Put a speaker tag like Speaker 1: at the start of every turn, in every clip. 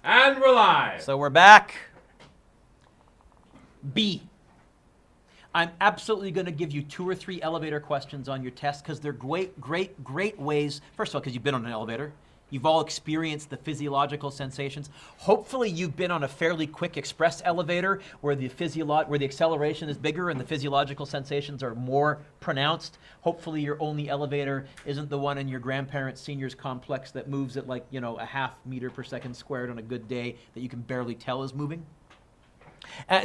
Speaker 1: And we're live.
Speaker 2: So we're back. B. I'm absolutely going to give you 2 or 3 elevator questions on your test because they're great ways. First of all, because you've been on an elevator. You've all experienced the physiological sensations. Hopefully you've been on a fairly quick express elevator where the acceleration is bigger and the physiological sensations are more pronounced. Hopefully your only elevator isn't the one in your grandparents' seniors complex that moves at like, a half meter per second squared on a good day that you can barely tell is moving.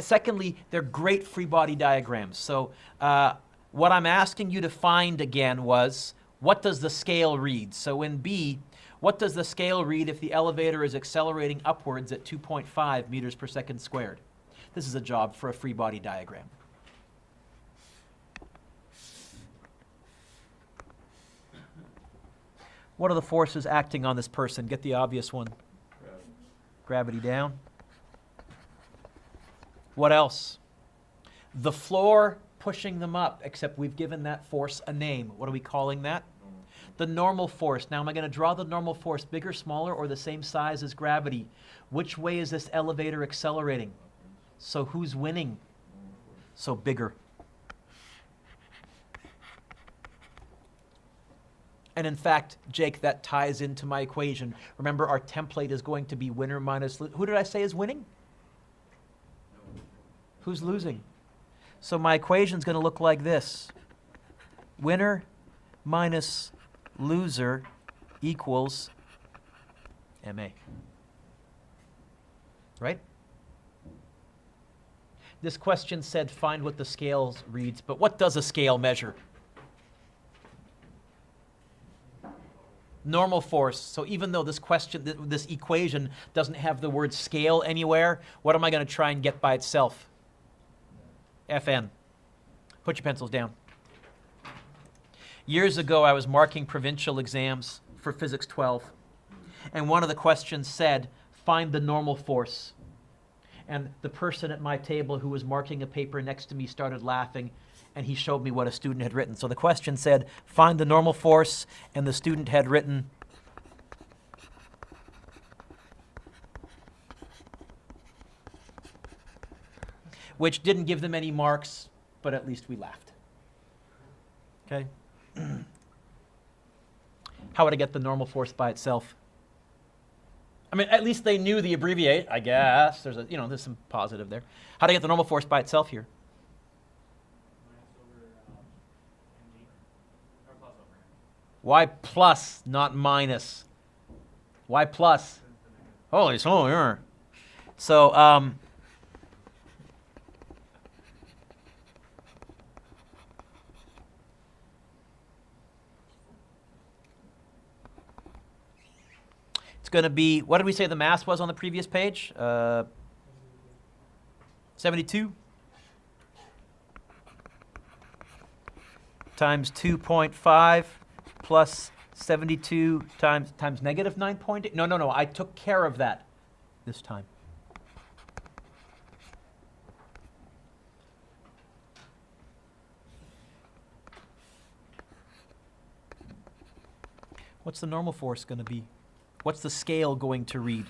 Speaker 2: Secondly, they're great free body diagrams. So what I'm asking you to find again was, what does the scale read? So in B, what does the scale read if the elevator is accelerating upwards at 2.5 meters per second squared? This is a job for a free body diagram. What are the forces acting on this person? Get the obvious one. Gravity down. What else? The floor pushing them up, except we've given that force a name. What are we calling that? The normal force. Now, am I going to draw the normal force bigger, smaller, or the same size as gravity? Which way is this elevator accelerating? So who's winning? So bigger. And in fact, Jake, that ties into my equation. Remember, our template is going to be winner minus... Who did I say is winning? Who's losing? So my equation is going to look like this. Winner minus loser equals MA. Right? This question said find what the scale reads, but what does a scale measure? Normal force. So even though this equation doesn't have the word scale anywhere, what am I going to try and get by itself? FN. Put your pencils down. Years ago, I was marking provincial exams for Physics 12, and one of the questions said, find the normal force. And the person at my table who was marking a paper next to me started laughing, and he showed me what a student had written. So the question said, find the normal force, and the student had written, which didn't give them any marks, but at least we laughed. Okay? How would I get the normal force by itself? I mean, at least they knew the abbreviate, I guess. There's some positive there. How do I get the normal force by itself here? Y plus, not minus. Y plus. Holy smokes. So, it's going to be, what did we say the mass was on the previous page? 72 times 2.5 plus 72 times negative 9.8. No, I took care of that this time. What's the normal force going to be? What's the scale going to read?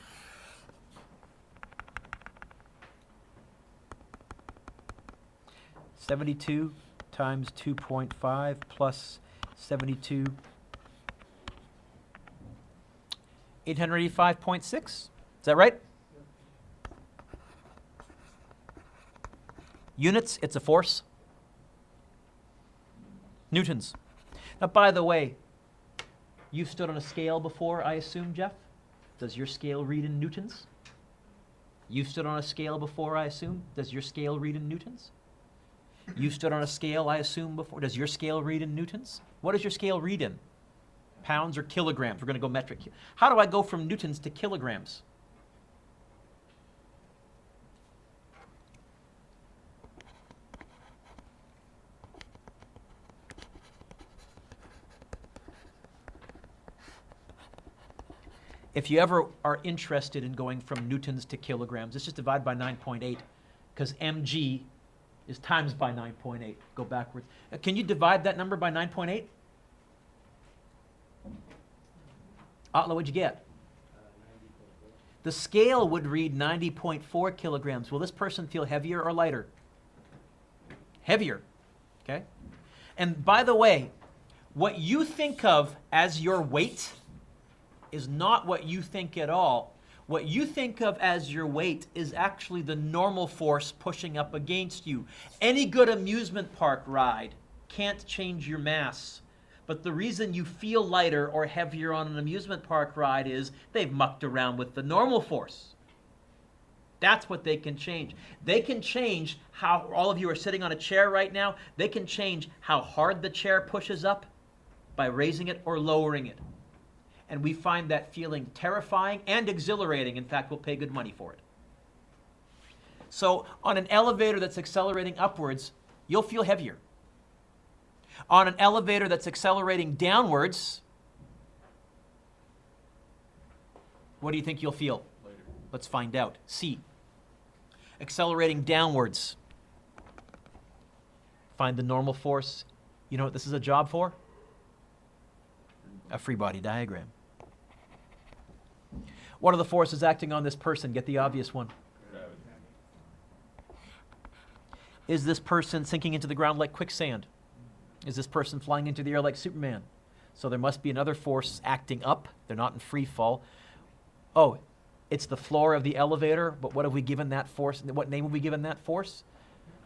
Speaker 2: (72) times 2.5 plus 72. 885.6. Is that right? Units, it's a force. Newtons. Now, by the way, you've stood on a scale before, I assume, Jeff? Does your scale read in newtons? You've stood on a scale before, I assume? Does your scale read in newtons? You've stood on a scale, I assume, before. Does your scale read in newtons? What does your scale read in? Pounds or kilograms? We're going to go metric. How do I go from newtons to kilograms? If you ever are interested in going from newtons to kilograms, let's just divide by 9.8, because mg is times by 9.8. Go backwards. Can you divide that number by 9.8? Otto, what'd you get? The scale would read 90.4 kilograms. Will this person feel heavier or lighter? Heavier, okay? And by the way, what you think of as your weight is not what you think at all. What you think of as your weight is actually the normal force pushing up against you. Any good amusement park ride can't change your mass. But the reason you feel lighter or heavier on an amusement park ride is they've mucked around with the normal force. That's what they can change. They can change how, all of you are sitting on a chair right now, they can change how hard the chair pushes up by raising it or lowering it. And we find that feeling terrifying and exhilarating. In fact, we'll pay good money for it. So on an elevator that's accelerating upwards, you'll feel heavier. On an elevator that's accelerating downwards, what do you think you'll feel? Later. Let's find out. C. Accelerating downwards. Find the normal force. You know what this is a job for? A free body diagram. What are the forces acting on this person? Get the obvious one. Gravity. Is this person sinking into the ground like quicksand? Is this person flying into the air like Superman? So there must be another force acting up. They're not in free fall. Oh, it's the floor of the elevator, but what have we given that force? What name have we given that force?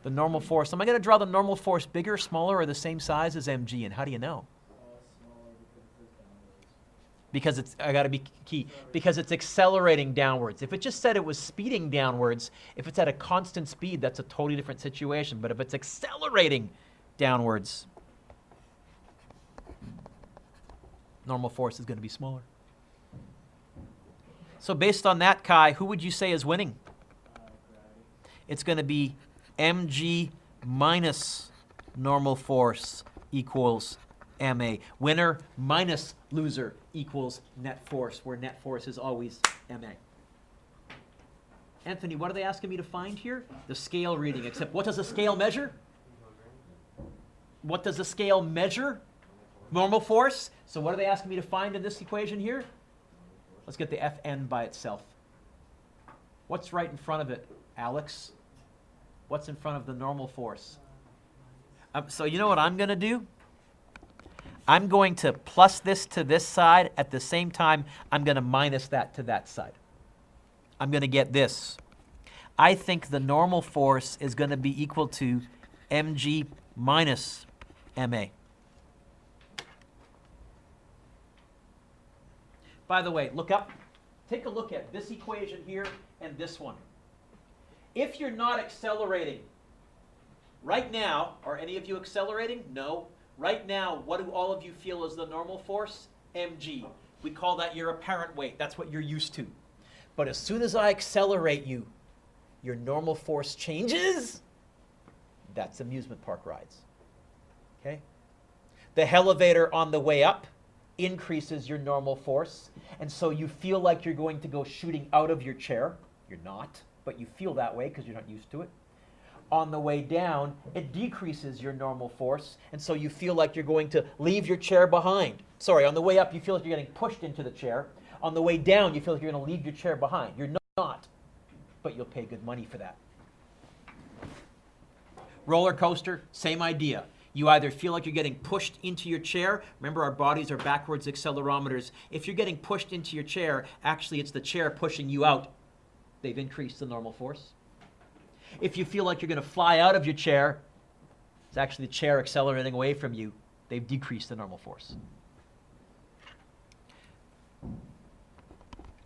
Speaker 2: The normal force. Am I going to draw the normal force bigger, smaller, or the same size as mg? And how do you know? Because it's, I got to be key, because it's accelerating downwards. If it just said it was speeding downwards, if it's at a constant speed, that's a totally different situation. But if it's accelerating downwards, normal force is going to be smaller. So based on that, Kai, who would you say is winning? It's going to be mg minus normal force equals ma. Winner minus loser equals net force, where net force is always ma. Anthony, what are they asking me to find here? The scale reading, except what does a scale measure? What does a scale measure? Normal force. So what are they asking me to find in this equation here? Let's get the Fn by itself. What's right in front of it, Alex? What's in front of the normal force? So you know what I'm going to do? I'm going to plus this to this side. At the same time, I'm going to minus that to that side. I'm going to get this. I think the normal force is going to be equal to mg minus ma. By the way, look up. Take a look at this equation here and this one. If you're not accelerating, right now, are any of you accelerating? No. Right now, what do all of you feel is the normal force? mg. We call that your apparent weight. That's what you're used to. But as soon as I accelerate you, your normal force changes. That's amusement park rides. Okay? The elevator on the way up increases your normal force, and so you feel like you're going to go shooting out of your chair. You're not, but you feel that way because you're not used to it. On the way down, it decreases your normal force, and so you feel like you're going to leave your chair behind. Sorry, on the way up, you feel like you're getting pushed into the chair. On the way down, you feel like you're going to leave your chair behind. You're not, but you'll pay good money for that. Roller coaster, same idea. You either feel like you're getting pushed into your chair. Remember, our bodies are backwards accelerometers. If you're getting pushed into your chair, actually it's the chair pushing you out. They've increased the normal force. If you feel like you're going to fly out of your chair, it's actually the chair accelerating away from you. They've decreased the normal force.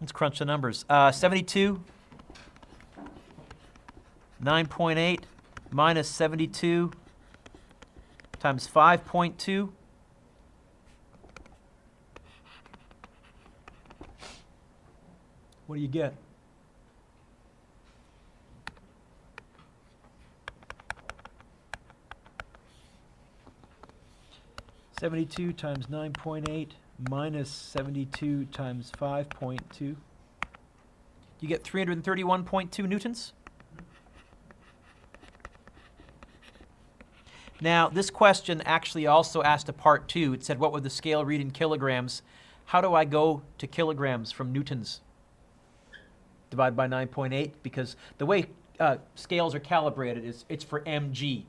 Speaker 2: Let's crunch the numbers. 72, 9.8 minus 72 times 5.2. What do you get? (72 times 9.8 minus 72 times 5.2). You get 331.2 newtons. Now, this question actually also asked a part 2. It said, what would the scale read in kilograms? How do I go to kilograms from newtons? divided by 9.8, because the way scales are calibrated is it's for mg.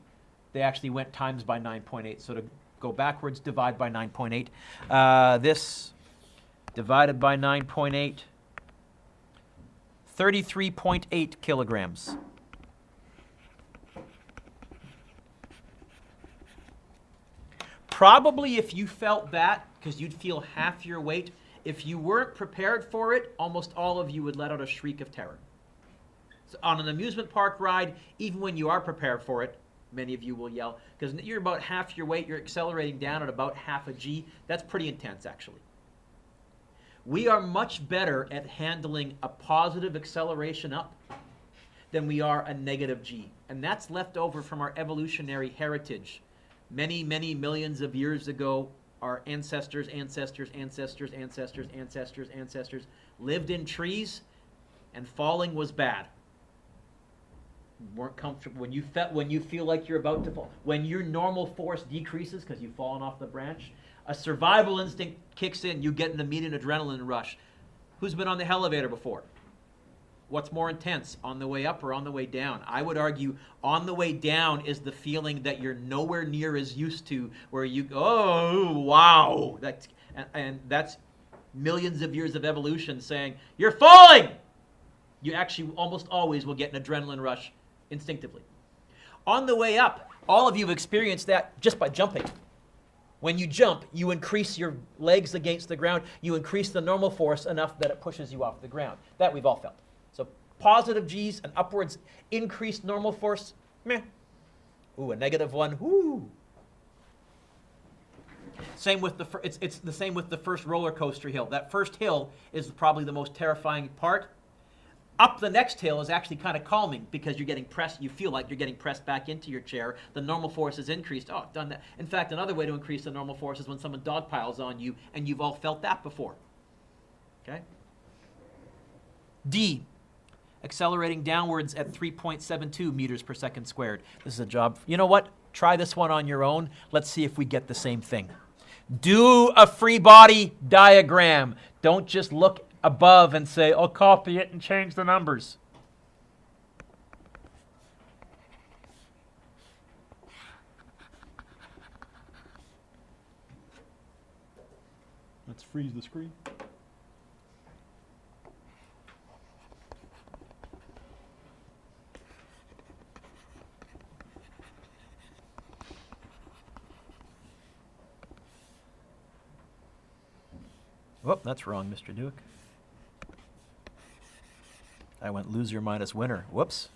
Speaker 2: They actually went times by 9.8. So to go backwards, divide by 9.8. This divided by 9.8, 33.8 kilograms. Probably if you felt that, because you'd feel half your weight, if you weren't prepared for it, almost all of you would let out a shriek of terror. So on an amusement park ride, even when you are prepared for it, many of you will yell, because you're about half your weight, you're accelerating down at about half a G. That's pretty intense, actually. We are much better at handling a positive acceleration up than we are a negative G. And that's left over from our evolutionary heritage. Many, many millions of years ago, our ancestors lived in trees, and falling was bad. Weren't comfortable. When you feel like you're about to fall, when your normal force decreases because you've fallen off the branch, a survival instinct kicks in. You get an immediate adrenaline rush. Who's been on the elevator before? What's more intense, on the way up or on the way down? I would argue on the way down is the feeling that you're nowhere near as used to, where you go, oh, wow. And that's millions of years of evolution saying, you're falling! You actually almost always will get an adrenaline rush instinctively. On the way up, all of you have experienced that just by jumping. When you jump, you increase your legs against the ground. You increase the normal force enough that it pushes you off the ground. That we've all felt. So positive G's and upwards increased normal force, meh. Ooh, a negative one, whoo. Same with it's the same with the first roller coaster hill. That first hill is probably the most terrifying part. Up the next hill is actually kind of calming because you're getting pressed. You feel like you're getting pressed back into your chair. The normal force is increased. Oh, I've done that. In fact, another way to increase the normal force is when someone dogpiles on you, and you've all felt that before. Okay? D, accelerating downwards at 3.72 meters per second squared. This is a job. You know what? Try this one on your own. Let's see if we get the same thing. Do a free body diagram. Don't just look above and say, I'll copy it and change the numbers. Let's freeze the screen. Whoop, that's wrong, Mr. Dueck. I went loser minus winner. Whoops.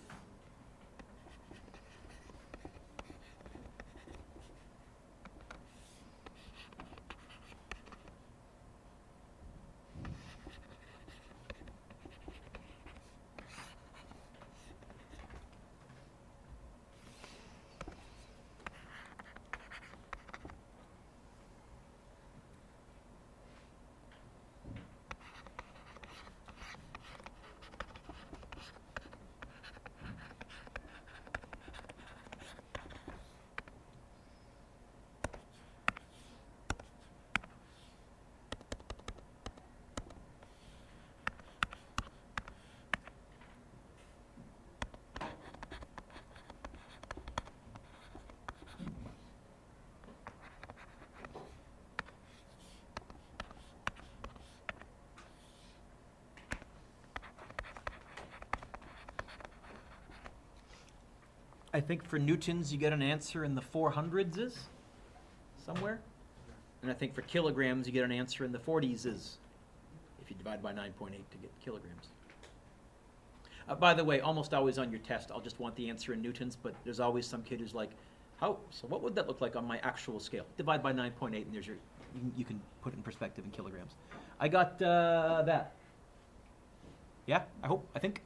Speaker 2: I think for newtons, you get an answer in the 400s somewhere. And I think for kilograms, you get an answer in the 40s if you divide by 9.8 to get kilograms. By the way, almost always on your test, I'll just want the answer in newtons, but there's always some kid who's like, so what would that look like on my actual scale? Divide by 9.8, and there's you can put it in perspective in kilograms. I got that. Yeah, I think.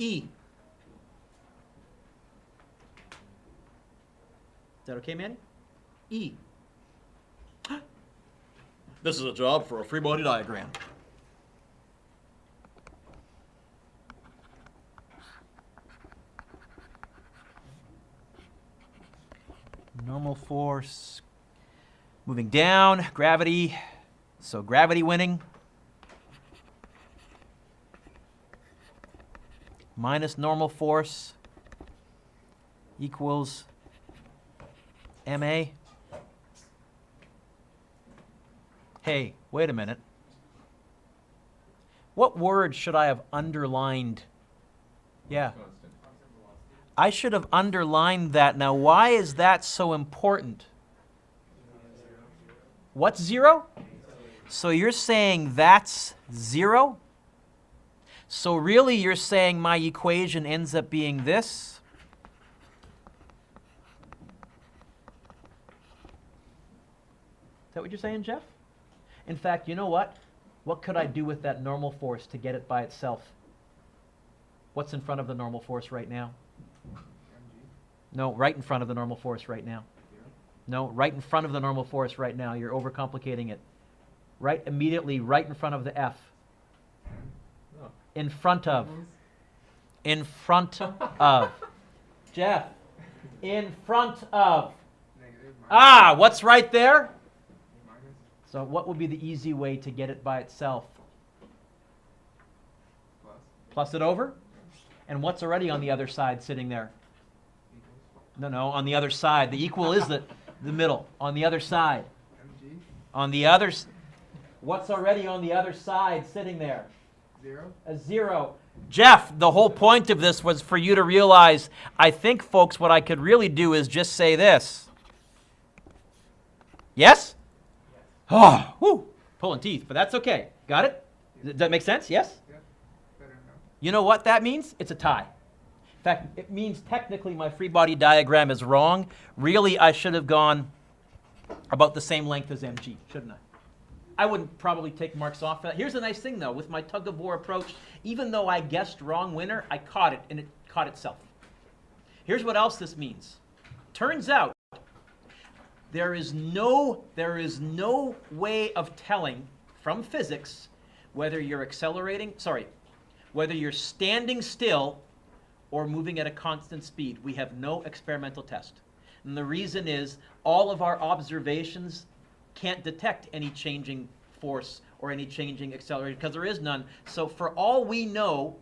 Speaker 2: E. Is that okay, Manny? E. This is a job for a free body diagram. Normal force Moving down, gravity. So gravity winning. Minus normal force equals ma. Hey, wait a minute. What word should I have underlined? Yeah. I should have underlined that. Now, why is that so important? What's 0? So you're saying that's 0? So really you're saying my equation ends up being this? Is that what you're saying, Jeff? In fact, you know what? What could I do with that normal force to get it by itself? What's in front of the normal force right now? No, right in front of the normal force right now. No, right in front of the normal force right now. You're overcomplicating it. Right immediately, right in front of the F. In front of. In front of. Jeff. In front of. Ah, what's right there? So what would be the easy way to get it by itself? Plus it over? And what's already on the other side sitting there? No, on the other side. The equal is the middle. On the other side. On the other what's already on the other side sitting there?
Speaker 1: 0.
Speaker 2: A 0. Jeff, the whole point of this was for you to realize, I think, folks, what I could really do is just say this. Yes? Oh, whew, pulling teeth, but that's okay. Got it? Does that make sense? Yes?
Speaker 1: Yeah. Better now.
Speaker 2: You know what that means? It's a tie. In fact, it means technically my free body diagram is wrong. Really, I should have gone about the same length as mg, shouldn't I? I wouldn't probably take marks off for that. Here's the nice thing, though. With my tug-of-war approach, even though I guessed wrong winner, I caught it, and it caught itself. Here's what else this means. Turns out, there is no way of telling from physics whether you're whether you're standing still or moving at a constant speed. We have no experimental test. And the reason is all of our observations can't detect any changing force or any changing acceleration because there is none. So for all we know,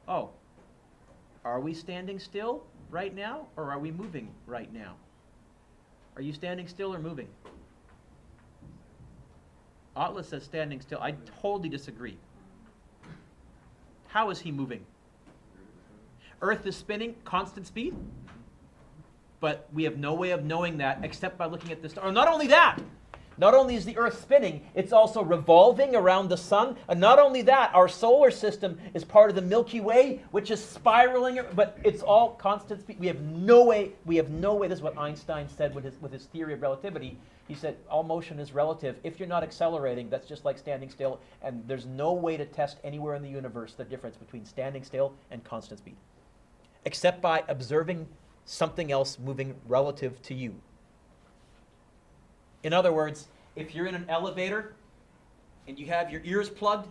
Speaker 2: are we standing still right now or are we moving right now? Are you standing still or moving? Atlas says standing still. I totally disagree. How is he moving? Earth is spinning, constant speed? But we have no way of knowing that except by looking at the star. Not only that, not only is the Earth spinning, it's also revolving around the sun. And not only that, our solar system is part of the Milky Way, which is spiraling, but it's all constant speed. We have no way, this is what Einstein said with his theory of relativity. He said, all motion is relative. If you're not accelerating, that's just like standing still. And there's no way to test anywhere in the universe the difference between standing still and constant speed, except by observing something else moving relative to you. In other words, if you're in an elevator and you have your ears plugged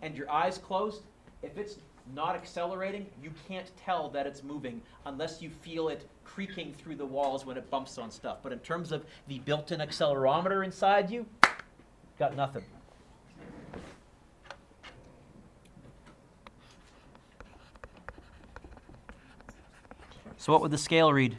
Speaker 2: and your eyes closed, if it's not accelerating, you can't tell that it's moving unless you feel it creaking through the walls when it bumps on stuff. But in terms of the built-in accelerometer inside you, got nothing. So what would the scale read?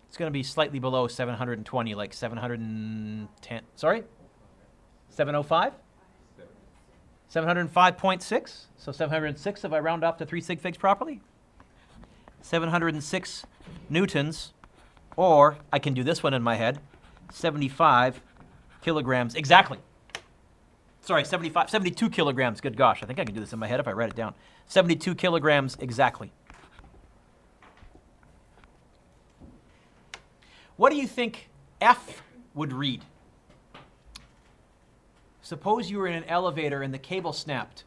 Speaker 2: It's going to be slightly below 720, like 710. Sorry? 705? 705.6? So 706 if I round off to 3 sig figs properly? 706 newtons, or I can do this one in my head, 75 kilograms. Exactly. Sorry, 72 kilograms. Good gosh, I think I can do this in my head if I write it down. 72 kilograms exactly. What do you think F would read? Suppose you were in an elevator and the cable snapped.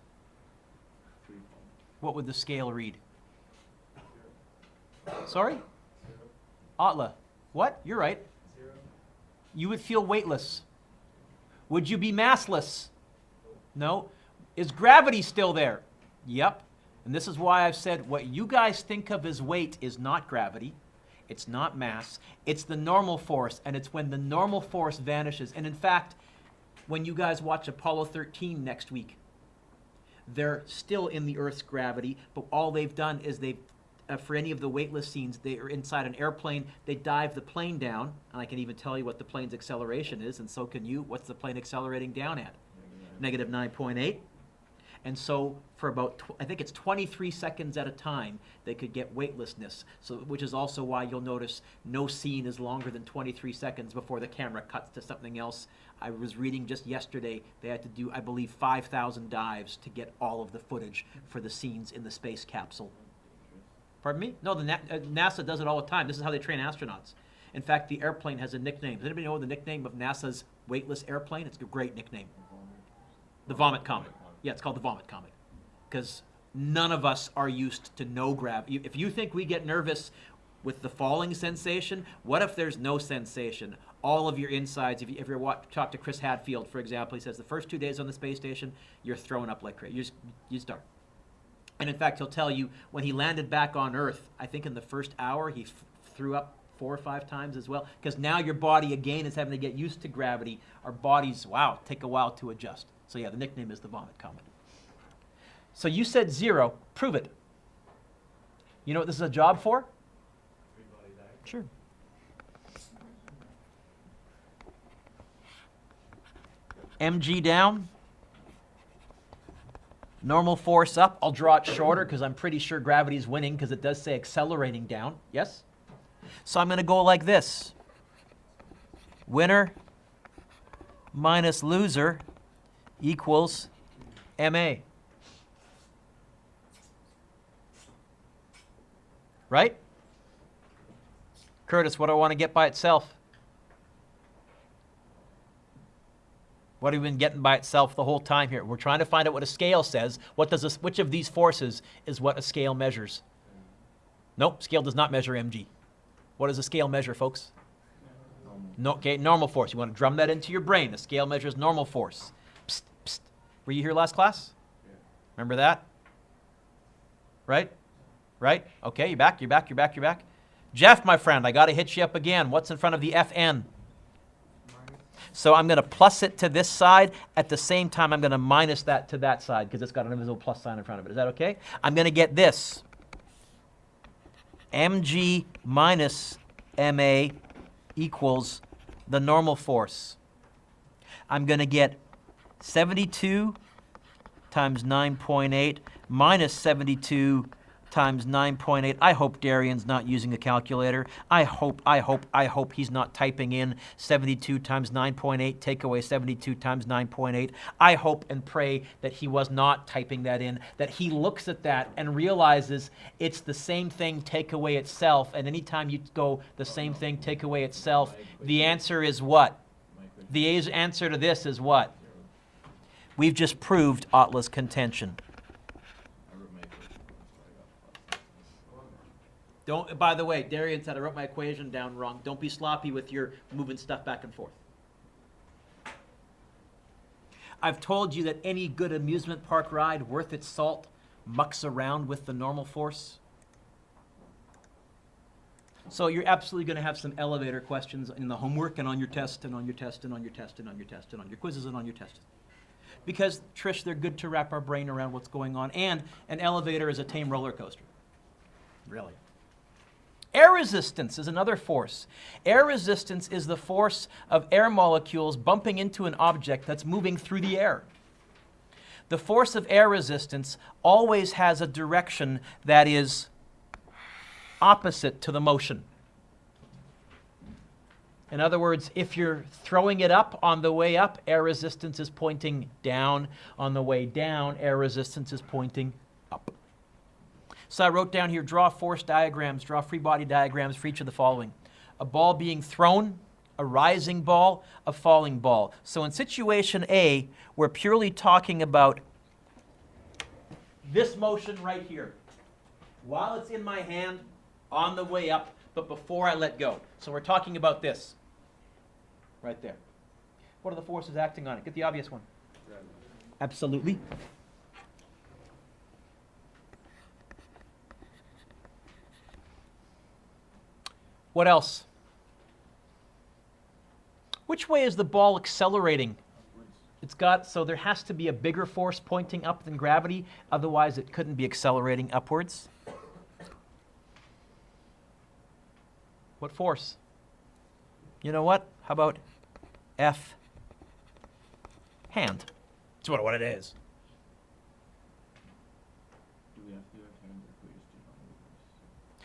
Speaker 2: What would the scale read? Sorry? Atla. What? You're right. You would feel weightless. Would you be massless? No. Is gravity still there? Yep. And this is why I've said what you guys think of as weight is not gravity. It's not mass. It's the normal force, and it's when the normal force vanishes. And in fact, when you guys watch Apollo 13 next week, they're still in the Earth's gravity, but all they've done is for any of the weightless scenes, they are inside an airplane. They dive the plane down, and I can even tell you what the plane's acceleration is, and so can you. What's the plane accelerating down at? Negative 9.8. And so for about, I think it's 23 seconds at a time, they could get weightlessness. So, which is also why you'll notice no scene is longer than 23 seconds before the camera cuts to something else. I was reading just yesterday, they had to do, I believe, 5,000 dives to get all of the footage for the scenes in the space capsule. Pardon me? No, NASA does it all the time. This is how they train astronauts. In fact, the airplane has a nickname. Does anybody know the nickname of NASA's weightless airplane? It's a great nickname. The Vomit Comet. Yeah, it's called the Vomit Comet. Because none of us are used to no gravity. If you think we get nervous with the falling sensation, what if there's no sensation? All of your insides, if you talk to Chris Hadfield, for example, he says the first 2 days on the space station, you're throwing up like crazy. You start. And in fact, he'll tell you when he landed back on Earth, I think in the first hour, he threw up 4 or 5 times as well. Because now your body, again, is having to get used to gravity. Our bodies, take a while to adjust. So yeah, the nickname is the Vomit Comet. So you said 0. Prove it. You know what this is a job for? Sure. mg down. Normal force up. I'll draw it shorter because I'm pretty sure gravity's winning because it does say accelerating down. Yes? So I'm going to go like this. Winner minus loser equals ma. Right? Curtis, what do I want to get by itself? What have we been getting by itself the whole time here? We're trying to find out what a scale says. Which of these forces is what a scale measures? Nope, scale does not measure mg. What does a scale measure, folks? No, okay, normal force. You want to drum that into your brain. A scale measures normal force. Psst, psst. Were you here last class? Yeah. Remember that? Right? Right? Okay, you're back, you're back, you're back, you're back. Jeff, my friend, I got to hit you up again. What's in front of the Fn? So I'm going to plus it to this side. At the same time, I'm going to minus that to that side because it's got an invisible plus sign in front of it. Is that okay? I'm going to get this. mg minus ma equals the normal force. I'm going to get 72 times 9.8 minus 72 times 9.8. I hope Darian's not using a calculator. I hope he's not typing in 72 times 9.8, take away 72 times 9.8. I hope and pray that he was not typing that in, that he looks at that and realizes it's the same thing, take away itself, and anytime you go the same thing, take away itself, the answer is what? The answer to this is what? We've just proved Ottla's contention. By the way, Darian said I wrote my equation down wrong. Don't be sloppy with your moving stuff back and forth. I've told you that any good amusement park ride worth its salt mucks around with the normal force. So you're absolutely going to have some elevator questions in the homework and on your test and on your test and on your test and on your test and on your quizzes and on your tests. Because, Trish, they're good to wrap our brain around what's going on. And an elevator is a tame roller coaster. Really. Air resistance is another force. Air resistance is the force of air molecules bumping into an object that's moving through the air. The force of air resistance always has a direction that is opposite to the motion. In other words, if you're throwing it up on the way up, air resistance is pointing down. On the way down, air resistance is pointing up. So I wrote down here, draw force diagrams, draw free body diagrams for each of the following. A ball being thrown, a rising ball, a falling ball. So in situation A, we're purely talking about this motion right here. While it's in my hand, on the way up, but before I let go. So we're talking about this, right there. What are the forces acting on it? Get the obvious one. Absolutely. What else? Which way is the ball accelerating? It's got, so there has to be a bigger force pointing up than gravity, otherwise it couldn't be accelerating upwards. What force? You know what? How about F hand? That's what it is.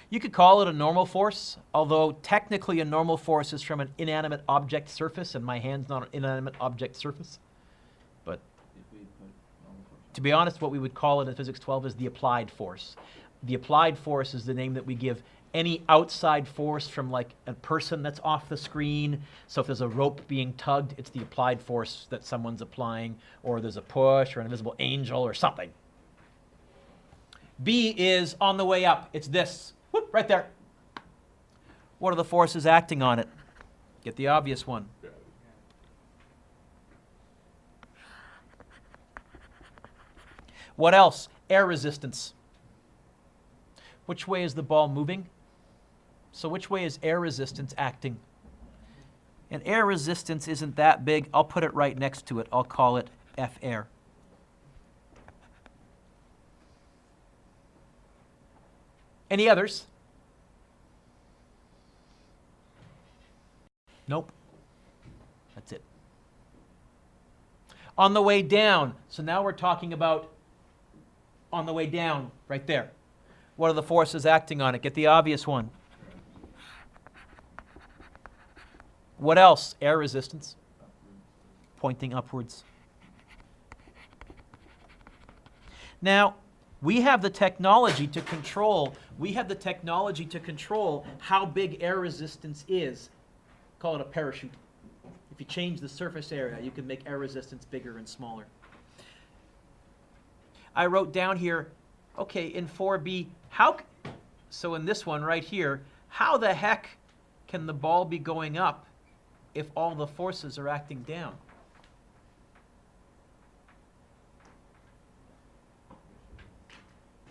Speaker 2: You could call it a normal force, although technically a normal force is from an inanimate object surface, and my hand's not an inanimate object surface. But to be honest, what we would call it in Physics 12 is the applied force. The applied force is the name that we give any outside force from like a person that's off the screen. So if there's a rope being tugged, it's the applied force that someone's applying, or there's a push or an invisible angel or something. B is on the way up. It's this. Whoop, right there. What are the forces acting on it? Get the obvious one. What else? Air resistance. Which way is the ball moving? So which way is air resistance acting? And air resistance isn't that big. I'll put it right next to it. I'll call it F air. Any others? Nope. That's it. On the way down. So now we're talking about on the way down, right there. What are the forces acting on it? Get the obvious one. What else? Air resistance. Pointing upwards. Now, we have the technology to control how big air resistance is. Call it a parachute. If you change the surface area, you can make air resistance bigger and smaller. I wrote down here, okay, in 4B, so in this one right here, how the heck can the ball be going up if all the forces are acting down?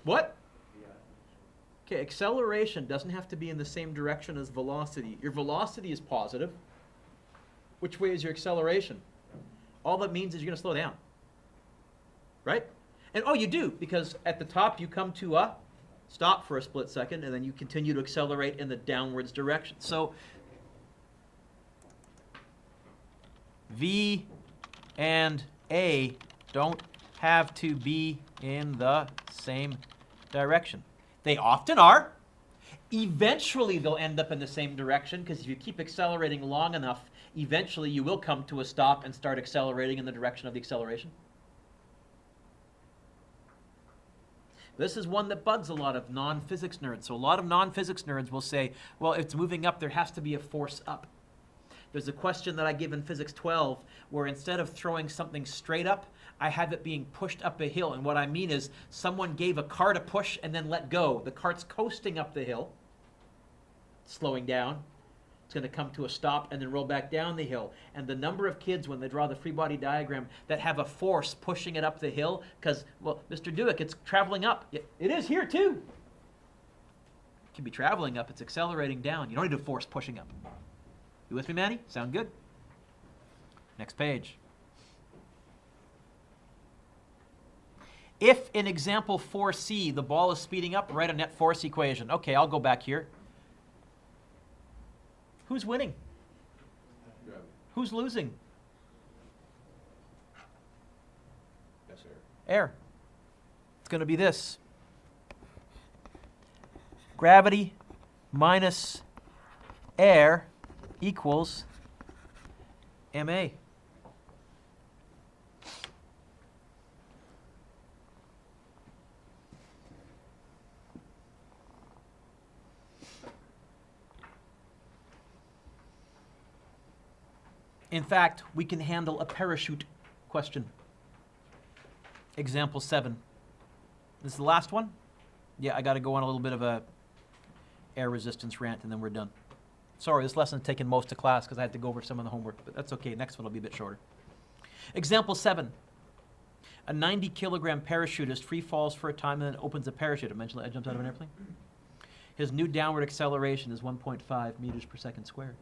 Speaker 2: What? Okay, acceleration doesn't have to be in the same direction as velocity. Your velocity is positive. Which way is your acceleration? All that means is you're going to slow down. Right? And oh, you do, because at the top you come to a stop for a split second, and then you continue to accelerate in the downwards direction. So V and A don't have to be in the same direction. They often are. Eventually they'll end up in the same direction, because if you keep accelerating long enough, eventually you will come to a stop and start accelerating in the direction of the acceleration. This is one that bugs a lot of non-physics nerds. So a lot of non-physics nerds will say, well, if it's moving up, there has to be a force up. There's a question that I give in Physics 12 where instead of throwing something straight up, I have it being pushed up a hill. And what I mean is someone gave a cart a push and then let go. The cart's coasting up the hill, slowing down. It's going to come to a stop and then roll back down the hill. And the number of kids, when they draw the free body diagram, that have a force pushing it up the hill, because, well, Mr. Dueck, it's traveling up. It is here, too. It can be traveling up. It's accelerating down. You don't need a force pushing up. You with me, Manny? Sound good? Next page. If in example 4C, the ball is speeding up, write a net force equation. Okay, I'll go back here. Who's winning? Who's losing?
Speaker 3: Yes, sir.
Speaker 2: Air. It's going to be this. Gravity minus air equals ma. In fact, we can handle a parachute question. Example 7. This is the last one? Yeah, I got to go on a little bit of a air resistance rant and then we're done. Sorry, this lesson's taken most of class because I had to go over some of the homework, but that's okay. Next one will be a bit shorter. Example 7. A 90-kilogram parachutist free falls for a time and then opens a parachute. I mentioned that it jumps out of an airplane. His new downward acceleration is 1.5 meters per second squared.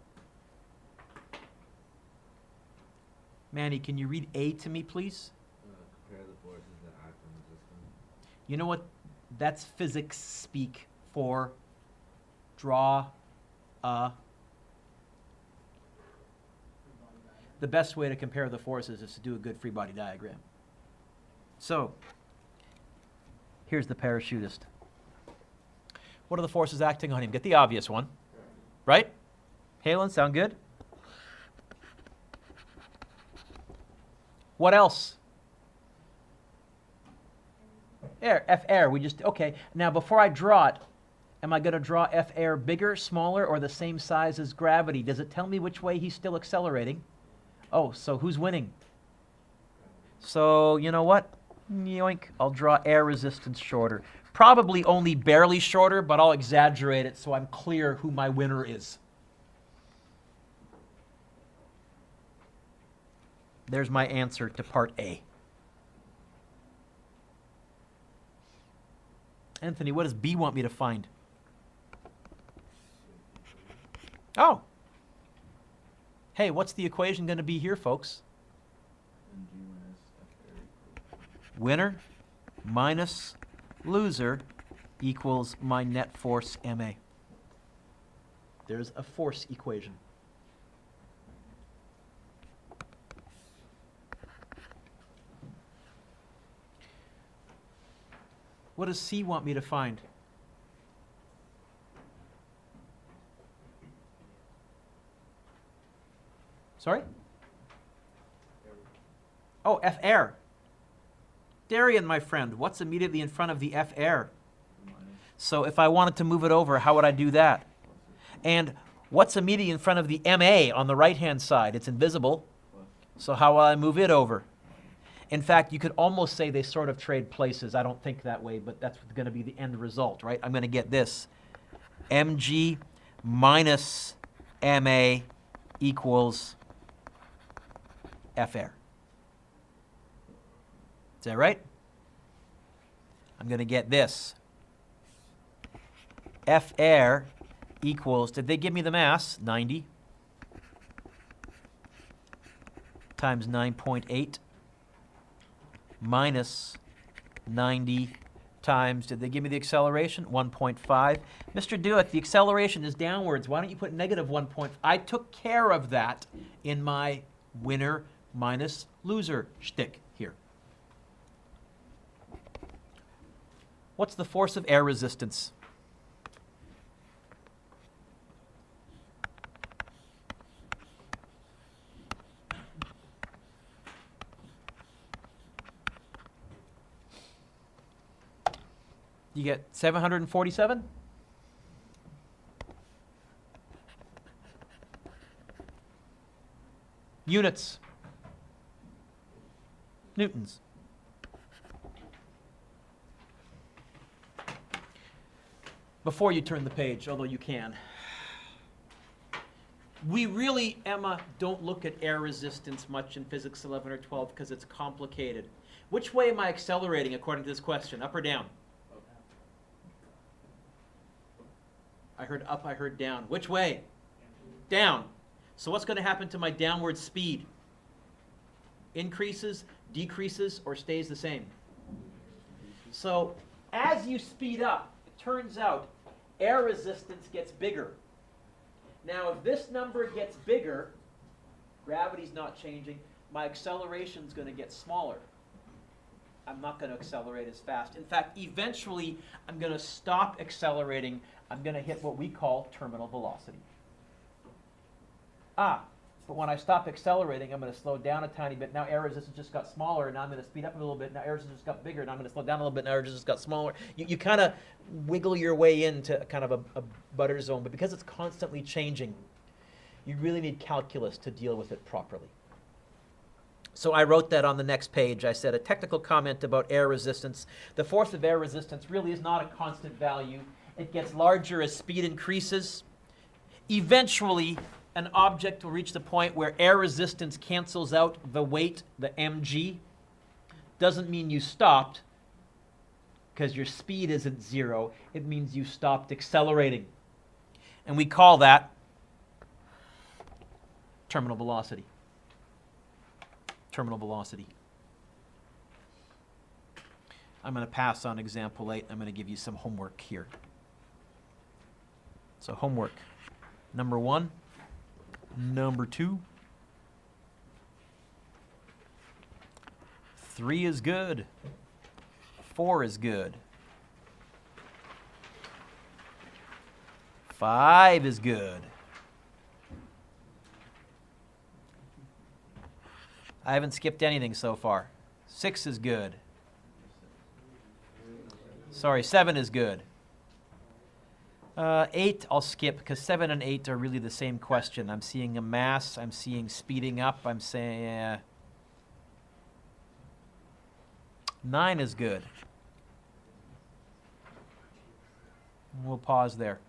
Speaker 2: Manny, can you read A to me, please?
Speaker 3: Compare the forces that act on the system.
Speaker 2: You know what? That's physics speak for draw a... The best way to compare the forces is to do a good free body diagram. So, here's the parachutist. What are the forces acting on him? Get the obvious one, right? Halen, sound good? What else? Air, F air, we just, okay. Now before I draw it, am I going to draw F air bigger, smaller, or the same size as gravity? Does it tell me which way he's still accelerating? Oh, so who's winning? So, you know what? Yoink, I'll draw air resistance shorter. Probably only barely shorter, but I'll exaggerate it so I'm clear who my winner is. There's my answer to part A. Anthony, what does B want me to find? Oh. Hey, what's the equation going to be here, folks? Winner minus loser equals my net force MA. There's a force equation. What does C want me to find? Sorry? Oh, F air. Darian, my friend, what's immediately in front of the F air? So if I wanted to move it over, how would I do that? And what's immediately in front of the MA on the right-hand side? It's invisible. So how will I move it over? In fact, you could almost say they sort of trade places. I don't think that way, but that's going to be the end result, right? I'm going to get this. mg minus ma equals F air. Is that right? I'm going to get this. F air equals, did they give me the mass? 90 times 9.8 minus 90 times, did they give me the acceleration? 1.5. Mr. Dueck, the acceleration is downwards. Why don't you put negative 1.5? I took care of that in my winner minus loser shtick here. What's the force of air resistance? You get 747? Units. Newtons. Before you turn the page, although you can, we really, Emma, don't look at air resistance much in physics 11 or 12 because it's complicated. Which way am I accelerating according to this question, up or down? I heard up, I heard down. Which way? Down. So what's going to happen to my downward speed? Increases, decreases, or stays the same? So as you speed up, it turns out air resistance gets bigger. Now if this number gets bigger, gravity's not changing, my acceleration's going to get smaller. I'm not going to accelerate as fast. In fact, eventually I'm going to stop accelerating. I'm going to hit what we call terminal velocity. But when I stop accelerating, I'm going to slow down a tiny bit. Now air resistance just got smaller, and now I'm going to speed up a little bit. Now air resistance got bigger, and I'm going to slow down a little bit. Now air resistance got smaller. You kind of wiggle your way into kind of a butter zone, but because it's constantly changing, you really need calculus to deal with it properly. So I wrote that on the next page. I said a technical comment about air resistance. The force of air resistance really is not a constant value. It gets larger as speed increases. Eventually, an object will reach the point where air resistance cancels out the weight, the mg. Doesn't mean you stopped. because your speed isn't 0. It means you stopped accelerating. And we call that terminal velocity. Terminal velocity. I'm going to pass on example 8. I'm going to give you some homework here. So homework. Number 1. Number 2. 3 is good. 4 is good. 5 is good. I haven't skipped anything so far. 6 is good. Sorry, 7 is good. 8 I'll skip because 7 and 8 are really the same question. I'm seeing a mass. I'm seeing speeding up. I'm saying 9 is good. We'll pause there.